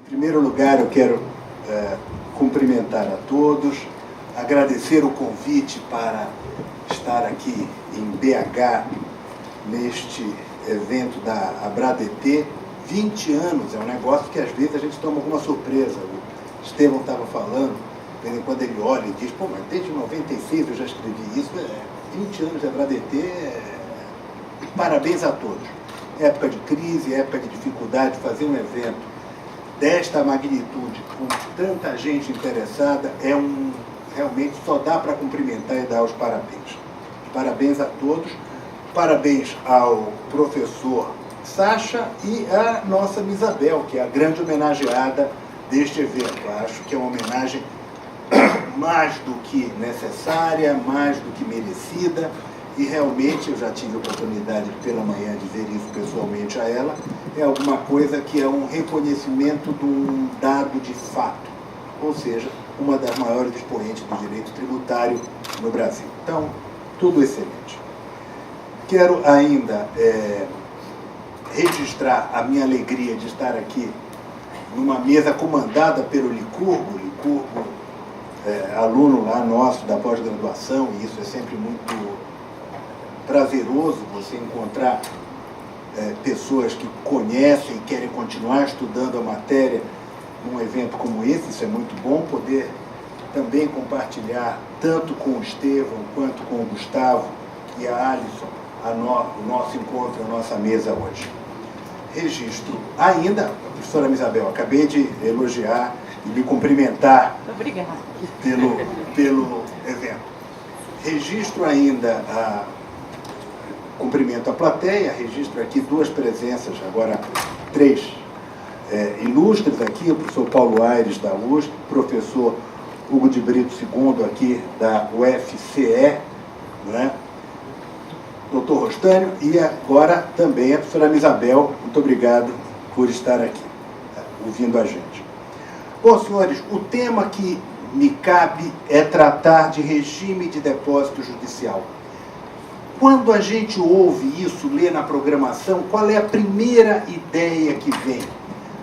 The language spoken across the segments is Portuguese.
Em primeiro lugar, eu quero cumprimentar a todos, agradecer o convite para estar aqui em BH, neste evento da Abradt. 20 anos é um negócio que às vezes a gente toma alguma surpresa. O Estevão estava falando, de vez em quando ele olha e diz, pô, mas desde 96 eu já escrevi isso, 20 anos de Abradt, parabéns a todos. Época de crise, época de dificuldade, fazer um evento desta magnitude, com tanta gente interessada, realmente só dá para cumprimentar e dar os parabéns. Parabéns a todos, parabéns ao professor Sacha e à nossa Isabel, que é a grande homenageada deste evento. Acho que é uma homenagem mais do que necessária, mais do que merecida, e realmente eu já tive a oportunidade pela manhã de ver isso pessoalmente a ela, é alguma coisa que é um reconhecimento de um dado de fato, ou seja, uma das maiores expoentes do direito tributário no Brasil. Então, tudo excelente. Quero ainda registrar a minha alegria de estar aqui numa mesa comandada pelo Licurgo, aluno lá nosso da pós-graduação, e isso é sempre muito prazeroso, você encontrar pessoas que conhecem e querem continuar estudando a matéria num evento como esse. Isso é muito bom, poder também compartilhar tanto com o Estevão quanto com o Gustavo e a Alisson o nosso encontro, a nossa mesa hoje. Registro ainda, professora Isabel, acabei de elogiar e me cumprimentar. Obrigada. Pelo evento. Registro ainda cumprimento a plateia, registro aqui duas presenças, agora três ilustres aqui, o professor Paulo Aires da USP, o professor Hugo de Brito II aqui da UFCE, né? Doutor Rostânio, e agora também a professora Isabel. Muito obrigado por estar aqui, ouvindo a gente. Bom, senhores, o tema que me cabe é tratar de regime de depósito judicial. Quando a gente ouve isso, lê na programação, qual é a primeira ideia que vem?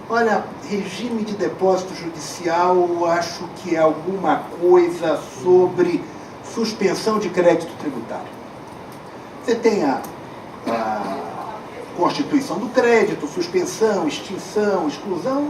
Olha, regime de depósito judicial, eu acho que é alguma coisa sobre suspensão de crédito tributário. Você tem a constituição do crédito, suspensão, extinção, exclusão,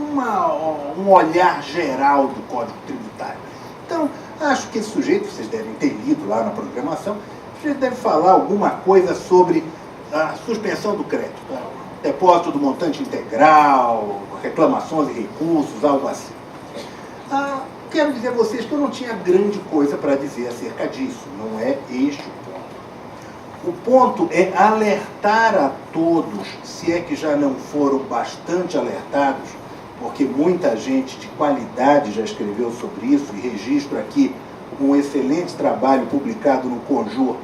um olhar geral do Código Tributário. Então, acho que esse sujeito, vocês devem ter lido lá na programação, a gente deve falar alguma coisa sobre a suspensão do crédito, tá? Depósito do montante integral, reclamações e recursos, algo assim. Quero dizer a vocês que eu não tinha grande coisa para dizer acerca disso, não é este o ponto. O ponto é alertar a todos, se é que já não foram bastante alertados, porque muita gente de qualidade já escreveu sobre isso, e registro aqui um excelente trabalho publicado no Conjur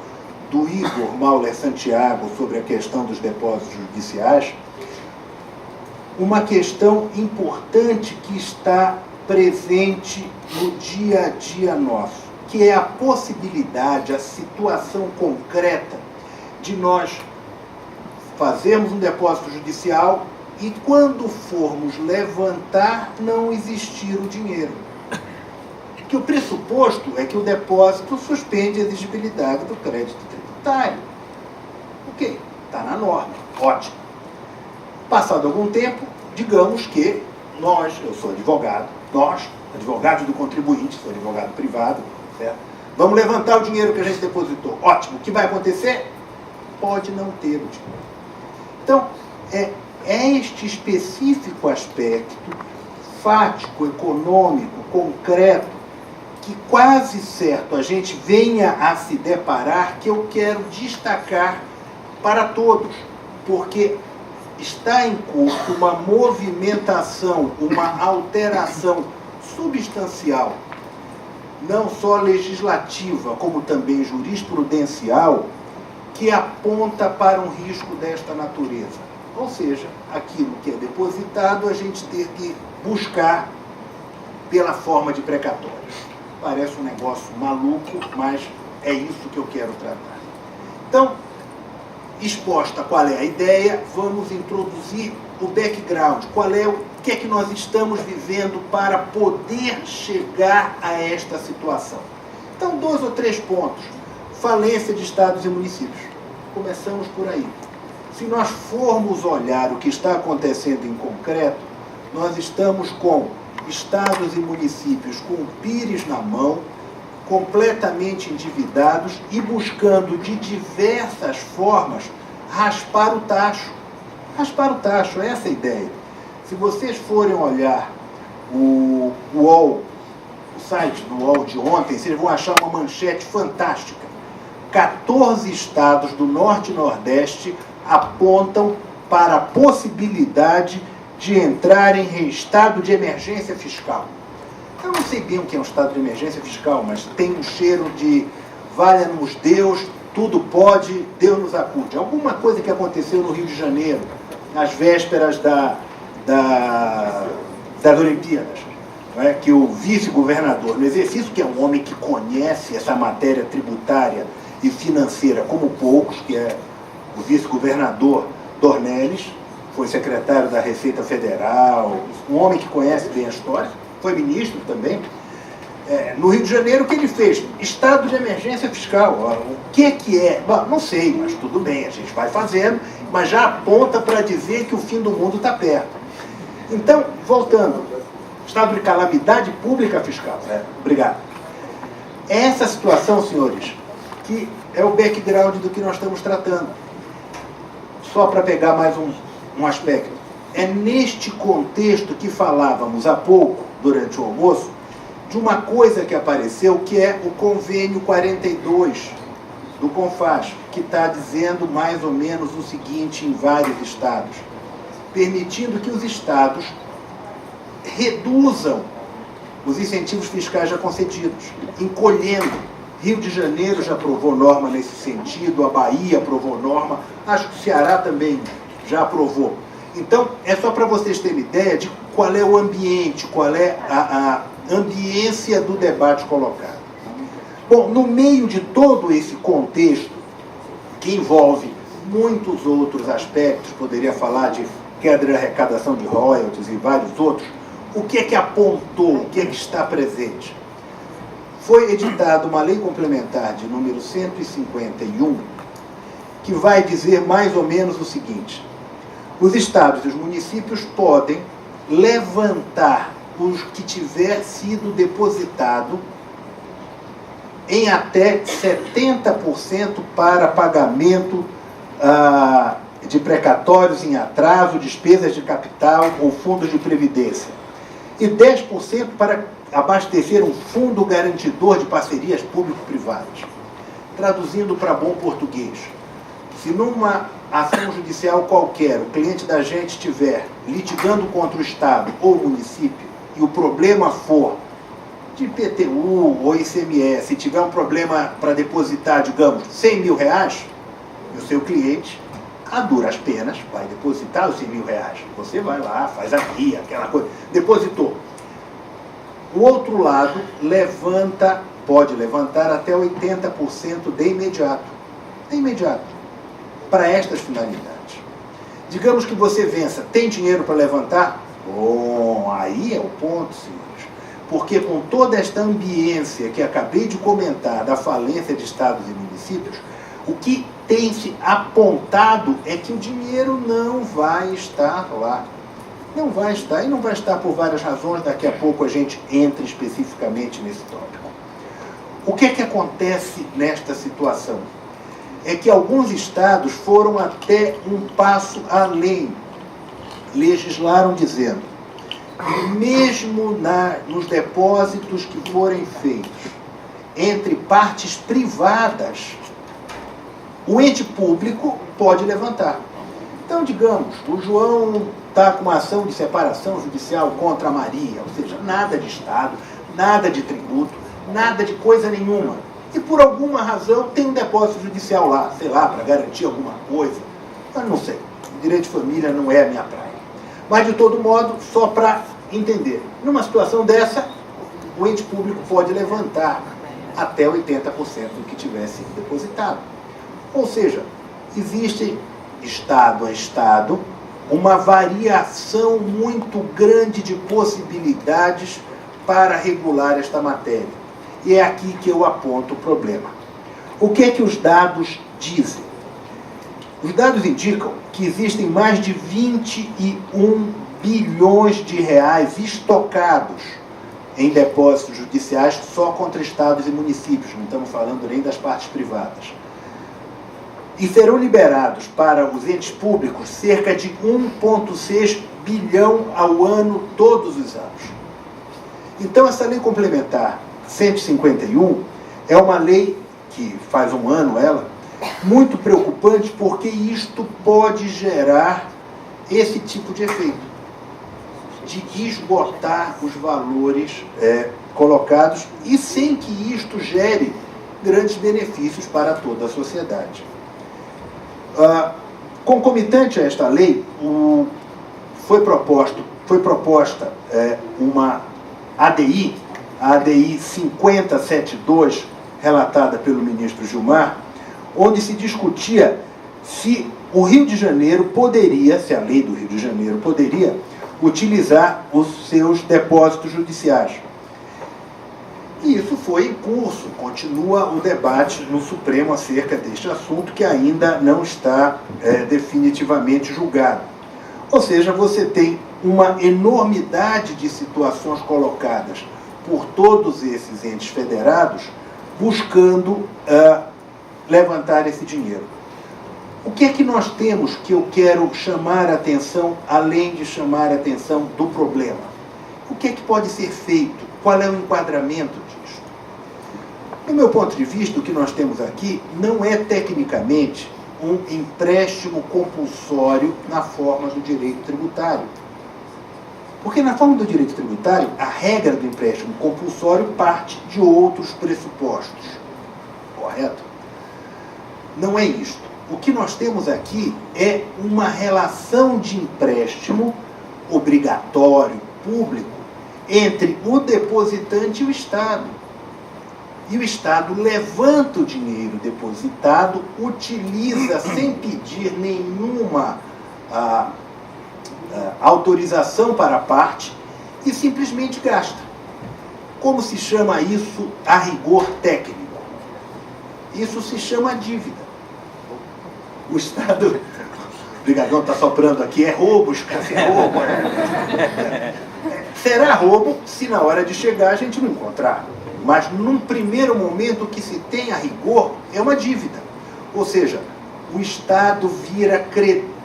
do Igor Mauler Santiago sobre a questão dos depósitos judiciais, uma questão importante que está presente no dia a dia nosso, que é a possibilidade, a situação concreta de nós fazermos um depósito judicial e, quando formos levantar, não existir o dinheiro. Que o pressuposto é que o depósito suspende a exigibilidade do crédito tributário. Ok, está na norma, ótimo. Passado algum tempo, digamos que eu sou advogado, advogados do contribuinte, sou advogado privado, certo? Vamos levantar o dinheiro que a gente depositou. Ótimo, o que vai acontecer? Pode não ter o dinheiro. Então, é este específico aspecto fático, econômico, concreto, que quase certo a gente venha a se deparar, que eu quero destacar para todos, porque está em curso uma movimentação, uma alteração substancial, não só legislativa, como também jurisprudencial, que aponta para um risco desta natureza. Ou seja, aquilo que é depositado, a gente ter que buscar pela forma de precatórios. Parece um negócio maluco, mas é isso que eu quero tratar. Então, exposta qual é a ideia, vamos introduzir o background, o que é que nós estamos vivendo para poder chegar a esta situação. Então, 2 ou 3 pontos. Falência de estados e municípios. Começamos por aí. Se nós formos olhar o que está acontecendo em concreto, nós estamos com estados e municípios com o pires na mão, completamente endividados e buscando de diversas formas raspar o tacho. Raspar o tacho, essa é a ideia. Se vocês forem olhar o UOL, o site do UOL de ontem, vocês vão achar uma manchete fantástica. 14 estados do Norte e Nordeste apontam para a possibilidade de entrar em estado de emergência fiscal. Eu não sei bem o que é um estado de emergência fiscal, mas tem um cheiro de valha-nos Deus, tudo pode, Deus nos acude. Alguma coisa que aconteceu no Rio de Janeiro, nas vésperas das Olimpíadas, não é? Que o vice-governador, no exercício, que é um homem que conhece essa matéria tributária e financeira como poucos, que é o vice-governador Dornelles, foi secretário da Receita Federal, um homem que conhece bem a história, foi ministro também. No Rio de Janeiro, o que ele fez? Estado de emergência fiscal. O que é? Bom, não sei, mas tudo bem, a gente vai fazendo, mas já aponta para dizer que o fim do mundo está perto. Então, voltando, estado de calamidade pública fiscal. Obrigado. Essa situação, senhores, que é o background do que nós estamos tratando. Só para pegar mais um aspecto. É neste contexto que falávamos há pouco, durante o almoço, de uma coisa que apareceu, que é o convênio 42 do CONFAS, que está dizendo mais ou menos o seguinte em vários estados, permitindo que os estados reduzam os incentivos fiscais já concedidos, encolhendo. Rio de Janeiro já aprovou norma nesse sentido, a Bahia aprovou norma, acho que o Ceará também já aprovou. Então, é só para vocês terem ideia de qual é o ambiente, qual é a ambiência do debate colocado. Bom, no meio de todo esse contexto, que envolve muitos outros aspectos, poderia falar de queda de arrecadação de royalties e vários outros, o que é que apontou, o que é que está presente? Foi editada uma lei complementar de número 151, que vai dizer mais ou menos o seguinte: os estados e os municípios podem levantar o que tiver sido depositado em até 70% para pagamento de precatórios em atraso, despesas de capital ou fundos de previdência, e 10% para abastecer um fundo garantidor de parcerias público-privadas. Traduzindo para bom português, se numa ação judicial qualquer o cliente da gente estiver litigando contra o Estado ou o município e o problema for de IPTU ou ICMS, se tiver um problema para depositar, digamos, 100 mil reais, e o seu cliente, a duras penas, vai depositar os 100 mil reais. Você vai lá, faz a guia, aquela coisa, depositou. O outro lado pode levantar até 80% de imediato. De imediato. Para estas finalidades. Digamos que você vença, tem dinheiro para levantar? Bom, aí é o ponto, senhores. Porque com toda esta ambiência que acabei de comentar da falência de estados e municípios, o que tem se apontado é que o dinheiro não vai estar lá. Não vai estar, e não vai estar por várias razões, daqui a pouco a gente entra especificamente nesse tópico. O que é que acontece nesta situação? É que alguns estados foram até um passo além. Legislaram dizendo, mesmo nos depósitos que forem feitos entre partes privadas, o ente público pode levantar. Então, digamos, o João está com uma ação de separação judicial contra a Maria, ou seja, nada de Estado, nada de tributo, nada de coisa nenhuma. E por alguma razão tem um depósito judicial lá, sei lá, para garantir alguma coisa. Eu não sei, o direito de família não é a minha praia. Mas, de todo modo, só para entender, numa situação dessa, o ente público pode levantar até 80% do que tiver sido depositado. Ou seja, existe Estado a Estado, uma variação muito grande de possibilidades para regular esta matéria. E é aqui que eu aponto o problema. O que é que os dados dizem? Os dados indicam que existem mais de 21 bilhões de reais estocados em depósitos judiciais só contra estados e municípios, não estamos falando nem das partes privadas. E serão liberados para os entes públicos cerca de 1,6 bilhão ao ano, todos os anos. Então, essa lei complementar 151 é uma lei que faz um ano, ela, muito preocupante, porque isto pode gerar esse tipo de efeito, de esgotar os valores colocados e sem que isto gere grandes benefícios para toda a sociedade. Concomitante a esta lei, foi proposta uma ADI, a ADI 5072, relatada pelo ministro Gilmar, onde se discutia se o Rio de Janeiro poderia, se a lei do Rio de Janeiro poderia, utilizar os seus depósitos judiciais. E isso foi em curso, continua o debate no Supremo acerca deste assunto, que ainda não está definitivamente julgado. Ou seja, você tem uma enormidade de situações colocadas por todos esses entes federados buscando levantar esse dinheiro. O que é que nós temos que eu quero chamar a atenção, além de chamar a atenção do problema? O que é que pode ser feito? Qual é o enquadramento disso? Do meu ponto de vista, o que nós temos aqui não é tecnicamente um empréstimo compulsório na forma do direito tributário. Porque na forma do direito tributário, a regra do empréstimo compulsório parte de outros pressupostos. Correto? Não é isto. O que nós temos aqui é uma relação de empréstimo obrigatório, público, entre o depositante e o Estado. E o Estado levanta o dinheiro depositado, utiliza sem pedir nenhuma autorização para a parte e simplesmente gasta. Como se chama isso a rigor técnico? Isso se chama dívida. O Estado, o Brigadão está soprando aqui, é roubo, escassa é roubo. Será roubo se na hora de chegar a gente não encontrar. Mas num primeiro momento o que se tem a rigor é uma dívida. Ou seja, o Estado vira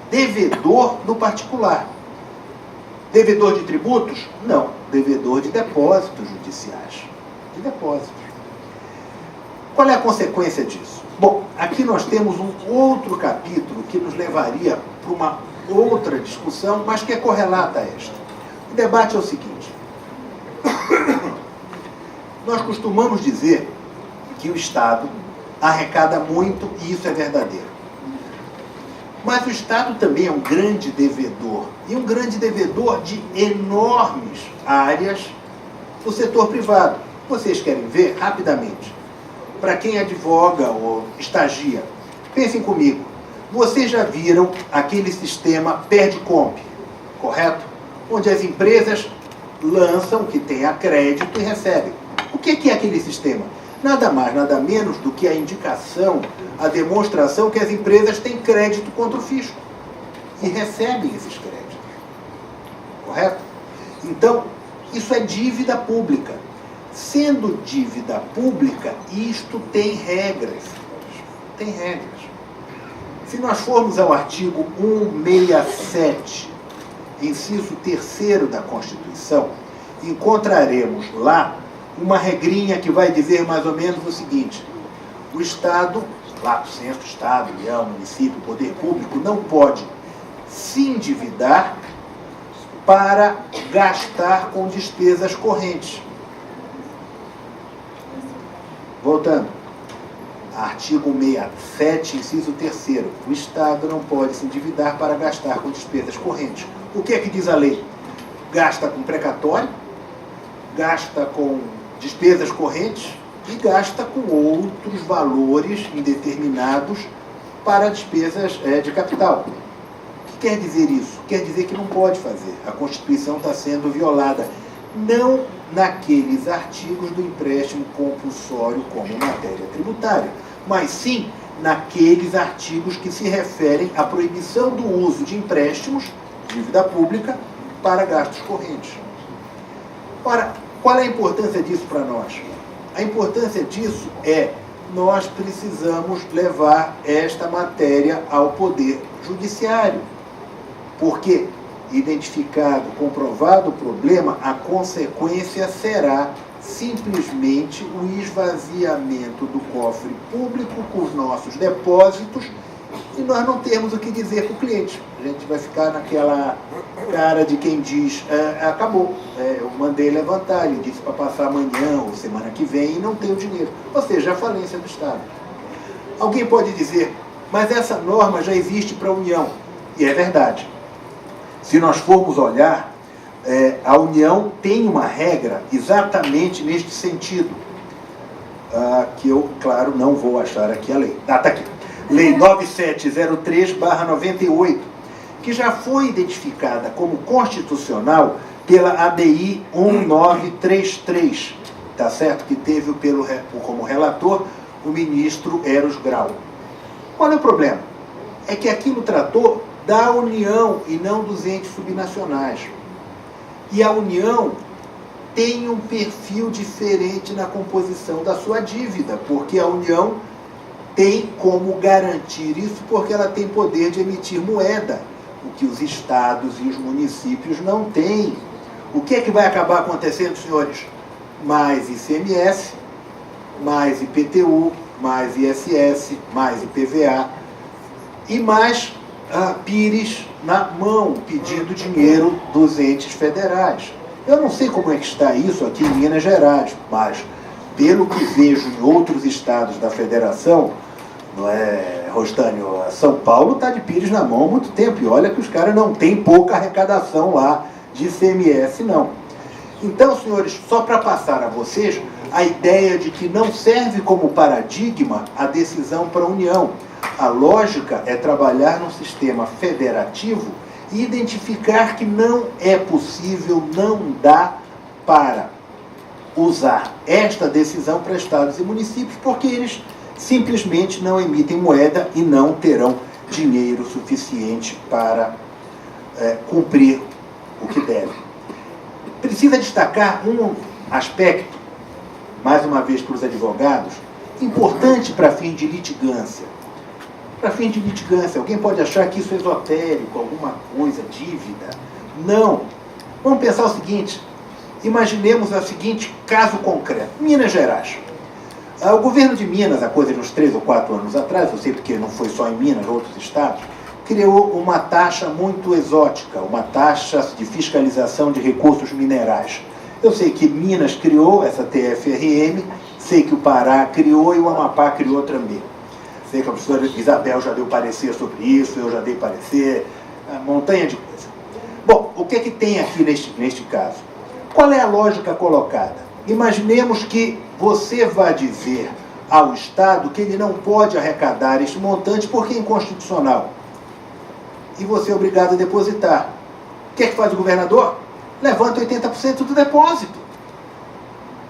devedor do particular. Devedor de tributos? Não. Devedor de depósitos judiciais. De depósitos. Qual é a consequência disso? Bom, aqui nós temos um outro capítulo que nos levaria para uma outra discussão, mas que é correlata a esta. O debate é o seguinte. Nós costumamos dizer que o Estado arrecada muito, e isso é verdadeiro. Mas o Estado também é um grande devedor, e um grande devedor de enormes áreas do setor privado. Vocês querem ver rapidamente? Para quem advoga ou estagia, pensem comigo. Vocês já viram aquele sistema Perde-Comp, correto? Onde as empresas lançam que tem a crédito e recebem. O que é aquele sistema? Nada mais, nada menos do que a indicação, a demonstração que as empresas têm crédito contra o fisco e recebem esses créditos. Correto? Então, isso é dívida pública. Sendo dívida pública, isto tem regras. Tem regras. Se nós formos ao artigo 167, inciso 3º da Constituição, encontraremos lá uma regrinha que vai dizer mais ou menos o seguinte: o Estado, lato sensu, Estado, União, município, poder público, não pode se endividar para gastar com despesas correntes. Voltando, artigo 167, inciso 3º, o Estado não pode se endividar para gastar com despesas correntes. O que é que diz a lei? Gasta com precatório, gasta com despesas correntes e gasta com outros valores indeterminados para despesas de capital. O que quer dizer isso? Quer dizer que não pode fazer. A Constituição está sendo violada. Não naqueles artigos do empréstimo compulsório como matéria tributária, mas sim naqueles artigos que se referem à proibição do uso de empréstimos, dívida pública, para gastos correntes. Ora, qual é a importância disso para nós? A importância disso é nós precisamos levar esta matéria ao Poder Judiciário, porque, identificado, comprovado o problema, a consequência será simplesmente o esvaziamento do cofre público com os nossos depósitos e nós não temos o que dizer para o cliente. A gente vai ficar naquela cara de quem diz, acabou, eu mandei levantar, ele disse para passar amanhã ou semana que vem e não tem o dinheiro. Ou seja, a falência do Estado. Alguém pode dizer, mas essa norma já existe para a União. E é verdade. Se nós formos olhar, a União tem uma regra exatamente neste sentido, que eu, claro, não vou achar aqui a lei. Está aqui. Lei 9703/98, que já foi identificada como constitucional pela ADI 1933, tá certo? Que teve como relator o ministro Eros Grau. Qual é o problema? É que aquilo tratou da União e não dos entes subnacionais. E a União tem um perfil diferente na composição da sua dívida, porque a União tem como garantir isso porque ela tem poder de emitir moeda, o que os estados e os municípios não têm. O que é que vai acabar acontecendo, senhores? Mais ICMS, mais IPTU, mais ISS, mais IPVA e mais PIRES na mão, pedindo dinheiro dos entes federais. Eu não sei como é que está isso aqui em Minas Gerais, mas pelo que vejo em outros estados da federação, não é, Rostânio? São Paulo está de PIRES na mão há muito tempo, e olha que os caras não têm pouca arrecadação lá de ICMS, não. Então, senhores, só para passar a vocês a ideia de que não serve como paradigma a decisão para a União. A lógica é trabalhar num sistema federativo e identificar que não é possível, não dá para usar esta decisão para estados e municípios, porque eles simplesmente não emitem moeda e não terão dinheiro suficiente para cumprir o que devem. Precisa destacar um aspecto, mais uma vez para os advogados, importante para fim de litigância. Para fim de litigância, alguém pode achar que isso é esotérico, alguma coisa, dívida. Não. Vamos pensar o seguinte, imaginemos o seguinte caso concreto. Minas Gerais. O governo de Minas, há coisa de uns 3 ou 4 anos atrás, eu sei porque não foi só em Minas, outros estados, criou uma taxa muito exótica, uma taxa de fiscalização de recursos minerais. Eu sei que Minas criou essa TFRM, sei que o Pará criou e o Amapá criou também. Sei que a professora Isabel já deu parecer sobre isso, eu já dei parecer, montanha de coisa. Bom, o que é que tem aqui neste caso? Qual é a lógica colocada? Imaginemos que você vai dizer ao Estado que ele não pode arrecadar este montante porque é inconstitucional. E você é obrigado a depositar. O que é que faz o governador? Levanta 80% do depósito.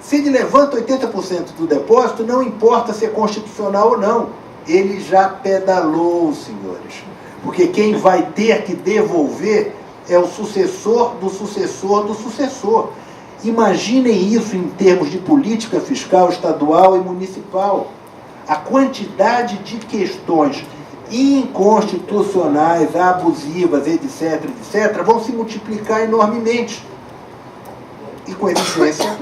Se ele levanta 80% do depósito, não importa se é constitucional ou não. Ele já pedalou, senhores. Porque quem vai ter que devolver é o sucessor do sucessor do sucessor. Imaginem isso em termos de política fiscal estadual e municipal. A quantidade de questões inconstitucionais, abusivas, etc., etc., vão se multiplicar enormemente. E com exigência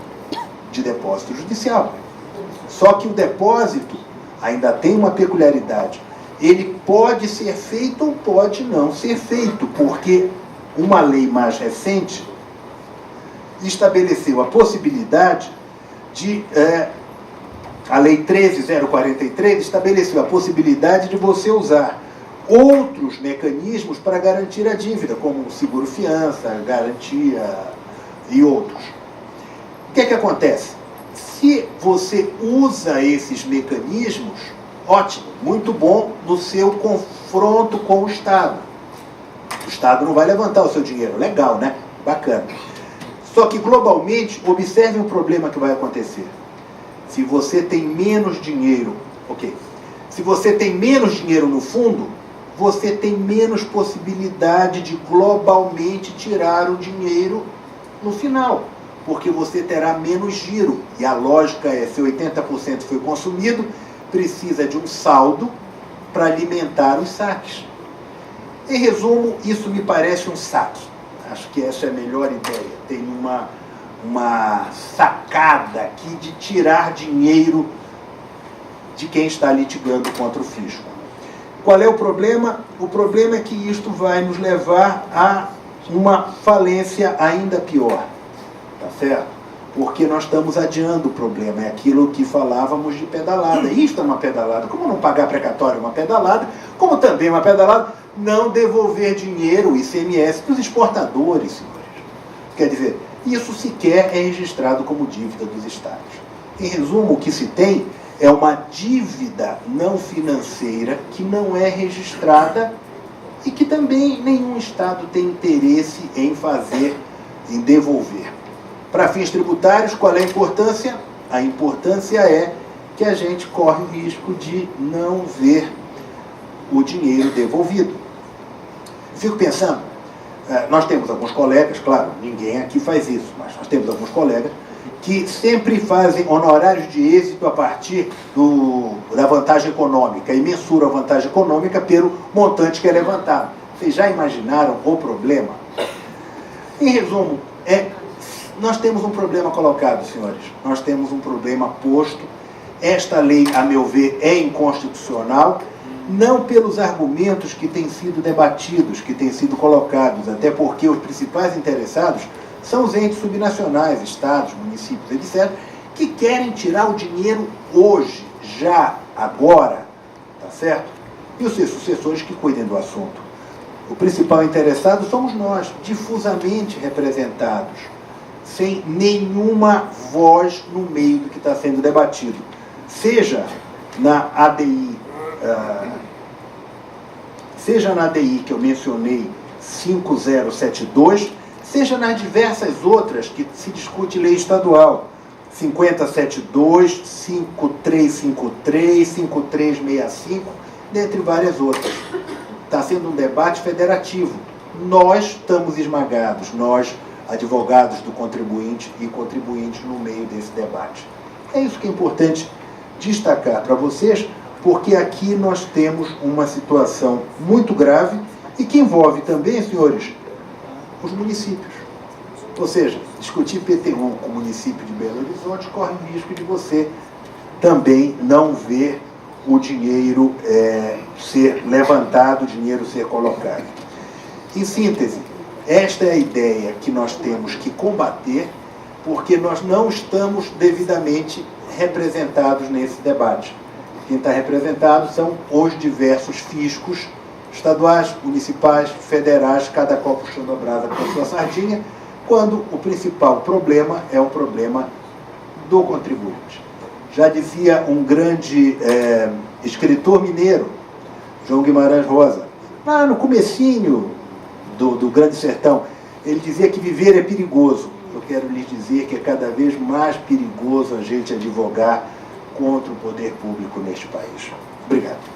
de depósito judicial. Só que o depósito ainda tem uma peculiaridade. Ele pode ser feito ou pode não ser feito, porque uma lei mais recente estabeleceu a possibilidade de... a Lei 13.043 estabeleceu a possibilidade de você usar outros mecanismos para garantir a dívida, como seguro-fiança, garantia e outros. O que é que acontece? Se você usa esses mecanismos, ótimo, muito bom no seu confronto com o Estado. O Estado não vai levantar o seu dinheiro. Legal, né? Bacana. Só que, globalmente, observe um problema que vai acontecer. Se você tem menos dinheiro, ok. Se você tem menos dinheiro no fundo, você tem menos possibilidade de globalmente tirar o dinheiro no final, porque você terá menos giro. E a lógica é, se 80% foi consumido, precisa de um saldo para alimentar os saques. Em resumo, isso me parece um saque. Acho que essa é a melhor ideia. Tem uma sacada aqui de tirar dinheiro de quem está litigando contra o fisco. Qual é o problema? O problema é que isto vai nos levar a uma falência ainda pior. Tá certo? Porque nós estamos adiando o problema. É aquilo que falávamos de pedalada. Isto é uma pedalada. Como não pagar precatório é uma pedalada, como também uma pedalada não devolver dinheiro, ICMS, para os exportadores, senhores. Quer dizer, isso sequer é registrado como dívida dos estados. Em resumo, o que se tem é uma dívida não financeira que não é registrada e que também nenhum estado tem interesse em fazer, em devolver. Para fins tributários, qual é a importância? A importância é que a gente corre o risco de não ver o dinheiro devolvido. Fico pensando, nós temos alguns colegas, claro, ninguém aqui faz isso, mas nós temos alguns colegas que sempre fazem honorários de êxito a partir da vantagem econômica e mensuram a vantagem econômica pelo montante que é levantado. Vocês já imaginaram o problema? Em resumo, nós temos um problema colocado, senhores. Nós temos um problema posto. Esta lei, a meu ver, é inconstitucional, não pelos argumentos que têm sido debatidos, que têm sido colocados, até porque os principais interessados são os entes subnacionais, estados, municípios, etc., que querem tirar o dinheiro hoje, já, agora, tá certo? E os seus sucessores que cuidem do assunto. O principal interessado somos nós, difusamente representados, sem nenhuma voz no meio do que está sendo debatido. Seja na ADI, que eu mencionei, 5072, seja nas diversas outras que se discute lei estadual, 5072, 5353, 5365, dentre várias outras. Está sendo um debate federativo. Nós estamos esmagados, nós, advogados do contribuinte e contribuintes no meio desse debate. É isso que é importante destacar para vocês, porque aqui nós temos uma situação muito grave e que envolve também, senhores, os municípios. Ou seja, discutir PTU com o município de Belo Horizonte corre o risco de você também não ver o dinheiro ser levantado, o dinheiro ser colocado. Em síntese, esta é a ideia que nós temos que combater, porque nós não estamos devidamente representados nesse debate. Quem está representado são os diversos fiscos estaduais, municipais, federais, cada qual puxando a brasa com a sua sardinha, quando o principal problema é o problema do contribuinte. Já dizia um grande escritor mineiro, João Guimarães Rosa, lá no comecinho do Grande Sertão, ele dizia que viver é perigoso. Eu quero lhes dizer que é cada vez mais perigoso a gente advogar contra o poder público neste país. Obrigado.